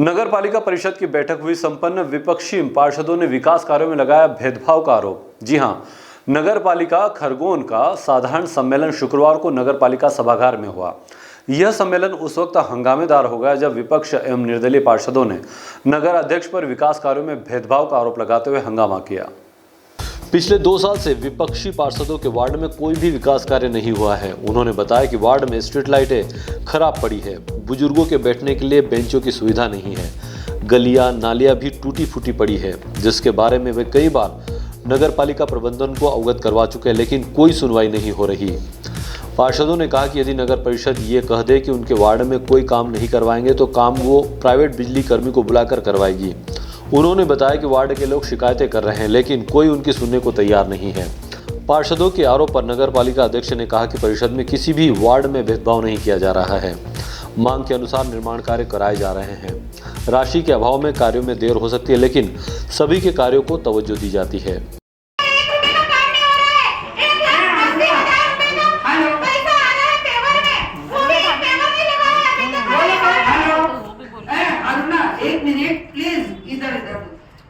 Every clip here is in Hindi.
नगर पालिका परिषद की बैठक हुई संपन्न। विपक्षी पार्षदों ने विकास कार्यों में लगाया भेदभाव का आरोप। जी हां, नगर पालिका खरगोन का साधारण सम्मेलन शुक्रवार को नगर पालिका सभागार में हुआ। यह सम्मेलन उस वक्त हंगामेदार हो गया जब विपक्ष एवं निर्दलीय पार्षदों ने नगर अध्यक्ष पर विकास कार्यों में भेदभाव का आरोप लगाते हुए हंगामा किया। पिछले 2 साल से विपक्षी पार्षदों के वार्ड में कोई भी विकास कार्य नहीं हुआ है। उन्होंने बताया कि वार्ड में स्ट्रीट लाइटें खराब पड़ी है, बुजुर्गों के बैठने के लिए बेंचों की सुविधा नहीं है, गलियां नालियां भी टूटी फूटी पड़ी है, जिसके बारे में वे कई बार नगर पालिका प्रबंधन को अवगत करवा चुके हैं, लेकिन कोई सुनवाई नहीं हो रही। पार्षदों ने कहा कि यदि नगर परिषद ये कह दे कि उनके वार्ड में कोई काम नहीं करवाएंगे तो काम वो प्राइवेट बिजली कर्मी को बुलाकर करवाएगी। उन्होंने बताया कि वार्ड के लोग शिकायतें कर रहे हैं, लेकिन कोई उनकी सुनने को तैयार नहीं है। पार्षदों के आरोप पर नगर पालिका अध्यक्ष ने कहा कि परिषद में किसी भी वार्ड में भेदभाव नहीं किया जा रहा है। मांग के अनुसार निर्माण कार्य कराए जा रहे हैं। राशि के अभाव में कार्यों में देर हो सकती है, लेकिन सभी के कार्यों को तवज्जो दी जाती है।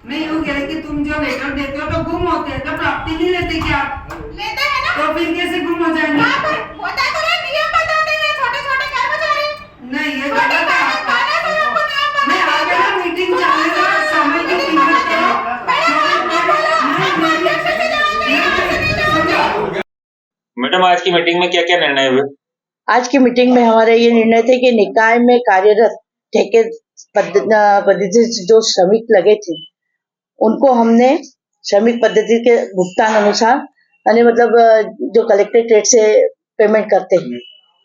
मैं यूँ कह रही कि तुम जो लेटर देते हो तो गुम होते हैं, तो प्राप्ति नहीं लेते क्या? लेते हैं ना। तो फिर कैसे गुम हो जाएंगे? होता तो है, नियम बताते हैं छोटे-छोटे कर्मचारी। नहीं, ये गलत है आपका। मैं आगे ना मीटिंग चलेगा, समय की कीमत करो। मैडम, आज की मीटिंग में क्या-क्या निर्णय हुए? आज की मीटिंग में हमारा ये निर्णय थे कि निकाय में कार्यरत ठेके पद्धति से जो श्रमिक लगे थे उनको हमने श्रमिक पद्धति के भुगतान अनुसार, यानी मतलब जो कलेक्टेड रेट से पेमेंट करते हैं,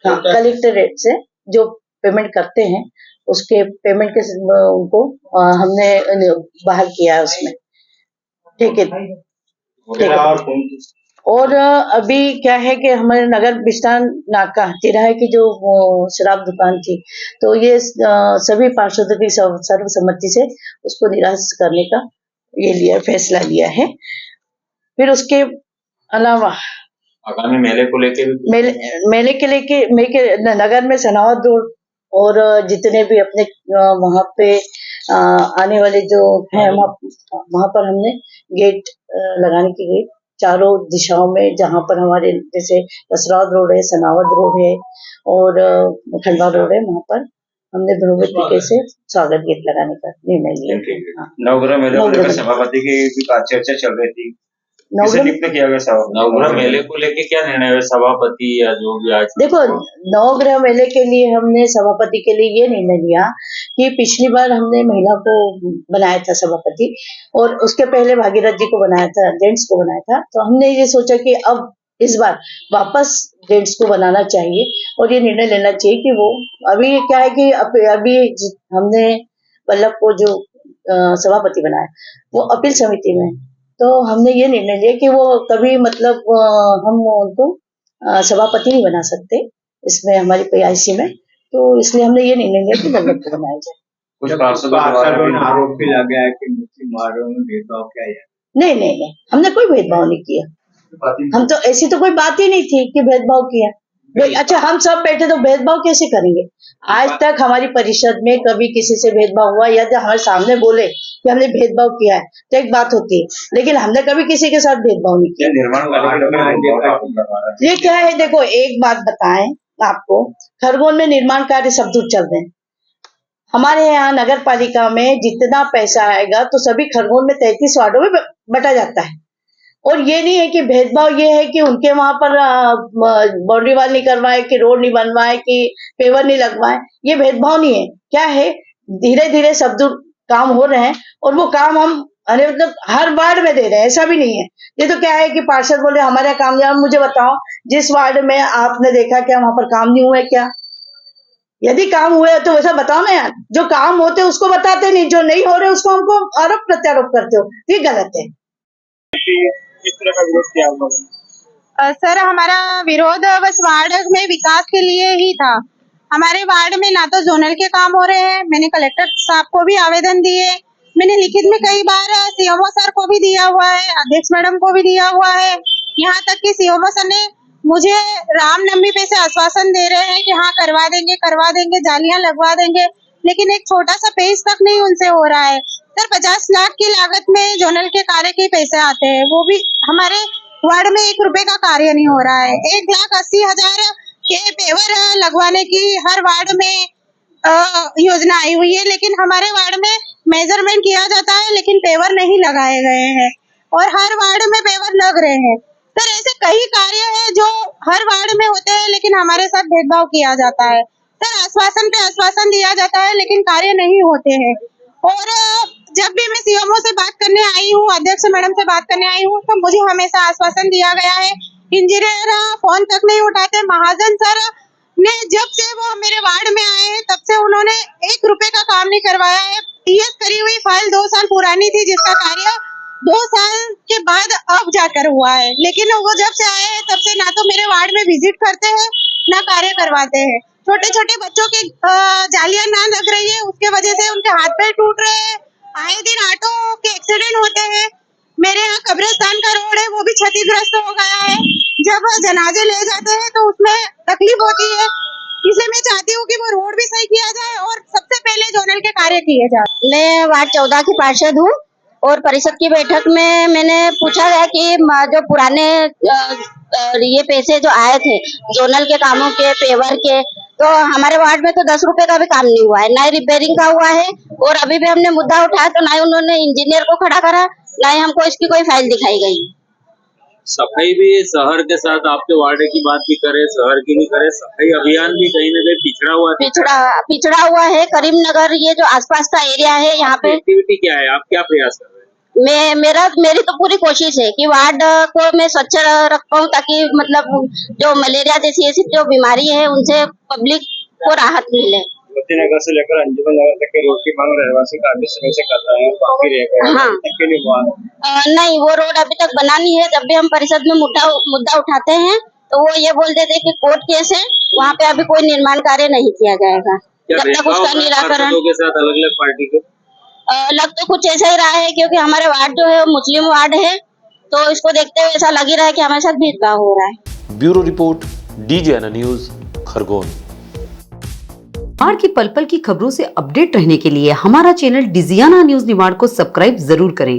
हाँ, कलेक्टेड रेट से जो पेमेंट करते हैं उसके पेमेंट के उनको हमने बहाल किया है उसमें। ठीक है। और अभी क्या है कि हमारे नगर विस्तार नाका तिराहे की जो शराब दुकान थी, तो ये सभी पार्षदों की सर्वसम्मति से उसको निरस्त करने का ये फैसला लिया है। फिर उसके अलावा आगामी मेले को लेके मेले के लेके नगर में सनावद रोड और जितने भी अपने वहाँ पे आने वाले जो हैं वहाँ पर हमने गेट लगाने की गई चारों दिशाओं में, जहाँ पर हमारे जैसे कसरावद रोड है, सनावद रोड है और खंडवा रोड है, वहाँ पर हमने भव्य तरीके से स्वागत गेट लगाने का निर्णय लिया। नवग्रह मेले को लेकर सभापति की भी चर्चा चल रही थी, नियुक्त किया गया नवग्रह मेले को लेकर क्या निर्णय हुआ सभापति या जो भी आज? देखो, नवग्रह मेले के लिए हमने सभापति के लिए ये निर्णय लिया कि पिछली बार हमने महिला को बनाया था सभापति और उसके पहले भागीरथ जी को बनाया था, जेंट्स को बनाया था। तो हमने ये सोचा कि अब इस बार वापस जेंट्स को बनाना चाहिए और ये निर्णय लेना चाहिए कि वो अभी क्या है कि अभी हमने वल्लभ को जो सभापति बनाया वो अपील समिति में, तो हमने ये निर्णय लिया कि वो कभी मतलब हम उनको सभापति नहीं बना सकते इसमें हमारी पीआईसी में, तो इसलिए हमने ये निर्णय लिया कि वल्लभ को बनाया जाए। कुछ पार्षदों ने आरोप भी लगाया है कि मुस्लिम वार्डों में भेदभाव किया है। नहीं, हमने कोई भेदभाव नहीं किया। हम तो ऐसी तो कोई बात ही नहीं थी कि भेदभाव किया। अच्छा, हम सब बैठे तो भेदभाव कैसे करेंगे? आज तक हमारी परिषद में कभी किसी से भेदभाव हुआ या जो हमारे सामने बोले कि हमने भेदभाव किया है तो एक बात होती है, लेकिन हमने कभी किसी के साथ भेदभाव नहीं किया। ये क्या है, देखो एक बात बताएं आपको, खरगोन में निर्माण कार्य सब दूर चल रहे हैं। हमारे यहाँ नगर पालिका में जितना पैसा आएगा तो सभी खरगोन में 33 वार्डों में बटा जाता है। और ये नहीं है कि भेदभाव ये है कि उनके वहां पर बाउंड्री वाल नहीं करवाए, कि रोड नहीं बनवाए, कि पेवर नहीं लगवाए, ये भेदभाव नहीं है। क्या है, धीरे धीरे सब दूर काम हो रहे हैं और वो काम हम मतलब हर वार्ड में दे रहे हैं, ऐसा भी नहीं है। ये तो क्या है कि पार्षद बोले हमारे काम नहीं। मुझे बताओ, जिस वार्ड में आपने देखा क्या वहां पर काम नहीं हुआ है क्या? यदि काम हुए तो वैसा बताओ ना यार। जो काम होते उसको बताते नहीं, जो नहीं हो रहे उसको हमको आरोप प्रत्यारोप करते हो, ये गलत है। इस तरह का विरोध किया होगा? सर, हमारा विरोध बस वार्ड में विकास के लिए ही था। हमारे वार्ड में ना तो जोनल के काम हो रहे हैं, मैंने कलेक्टर साहब को भी आवेदन दिए, मैंने लिखित में कई बार सीएमओ सर को भी दिया हुआ है, अध्यक्ष मैडम को भी दिया हुआ है। यहाँ तक कि सीएमओ सर ने मुझे रामनवमी पे से आश्वासन दे रहे हैं कि हाँ करवा देंगे, जालियां लगवा देंगे, लेकिन एक छोटा सा पेज तक नहीं उनसे हो रहा है। सर 50 लाख की लागत में जोनल के कार्य के पैसे आते हैं, वो भी हमारे वार्ड में 1 रुपए का कार्य नहीं हो रहा है। 1,80,000 के पेवर लगवाने की हर वार्ड में योजना आई हुई है, लेकिन हमारे वार्ड में मेजरमेंट किया जाता है लेकिन पेवर नहीं लगाए गए हैं और हर वार्ड में पेवर लग रहे हैं। सर ऐसे कई कार्य है जो हर वार्ड में होते हैं लेकिन हमारे साथ भेदभाव किया जाता है। सर आश्वासन पे आश्वासन दिया जाता है लेकिन कार्य नहीं होते हैं। और जब भी मैं सीएमओ से बात करने आई हूँ, अध्यक्ष मैडम से बात करने आई हूँ, तो मुझे हमेशा आश्वासन दिया गया है। इंजीनियर फोन तक नहीं उठाते। महाजन सर ने जब से वो मेरे वार्ड में आए हैं तब से उन्होंने 1 रुपए का काम नहीं करवाया है। टीएस करी हुई फाइल 2 साल पुरानी थी जिसका कार्य 2 साल के बाद अब जाकर हुआ है, लेकिन वो जब से आए हैं तब से ना तो मेरे वार्ड में विजिट करते हैं ना कार्य करवाते हैं। छोटे छोटे बच्चों के जालियां ना लग रही है, उसके वजह से उनके हाथ पैर टूट रहे हैं। आए दिन ऑटो के एक्सीडेंट होते हैं। मेरे यहाँ कब्रिस्तान का रोड है वो भी क्षतिग्रस्त हो गया है। जब जनाजे ले जाते हैं तो उसमें तकलीफ होती है, इसलिए मैं चाहती हूँ कि वो रोड भी सही किया जाए और सबसे पहले जोनल के कार्य किए जाए। मैं वार्ड 14 की पार्षद हूँ और परिषद की बैठक में मैंने पूछा गया कि जो पुराने ये पैसे जो आए थे जोनल के कामों के पेवर के, तो हमारे वार्ड में तो 10 रुपए का भी काम नहीं हुआ है, ना ही रिपेयरिंग का हुआ है। और अभी भी हमने मुद्दा उठाया तो ना ही उन्होंने इंजीनियर को खड़ा करा, ना ही हमको इसकी कोई फाइल दिखाई गई। सफाई भी शहर के साथ आपके वार्ड की बात भी करे, शहर की भी करे, सफाई अभियान भी कहीं न कहीं पिछड़ा हुआ है। करीमनगर ये जो आसपास का एरिया है यहाँ पे एक्टिविटी क्या है, आप क्या प्रयास कर रहे हैं? मेरी तो पूरी कोशिश है कि वार्ड को मैं स्वच्छ रख पाऊँ, ताकि मतलब जो मलेरिया जैसी ऐसी जो बीमारी है उनसे पब्लिक को राहत मिले। नगर से लेकर अंजुमन नगर तक के रोड की मांग रहवासी काफी समय से कर रहे हैं, बाकी रह गए हाँ। तक नहीं हुआ। नहीं, वो रोड अभी तक बना नहीं है। जब भी हम परिषद में मुद्दा उठाते हैं तो वो ये बोल देते कि कोर्ट केस है, वहाँ पे अभी कोई निर्माण कार्य नहीं किया जाएगा जब तक उसका निराकरण। के साथ अलग अलग पार्टी के लग तो कुछ ऐसा ही रहा है, क्योंकि हमारे वार्ड जो है मुस्लिम वार्ड है, तो इसको देखते हुए ऐसा लग ही रहा है कि हमारे साथ भेदभाव हो रहा है। Bureau report, DJN news, Khargone. Nimar की पल पल की खबरों से अपडेट रहने के लिए हमारा चैनल डिजियाना न्यूज निमाड़ को सब्सक्राइब जरूर करें।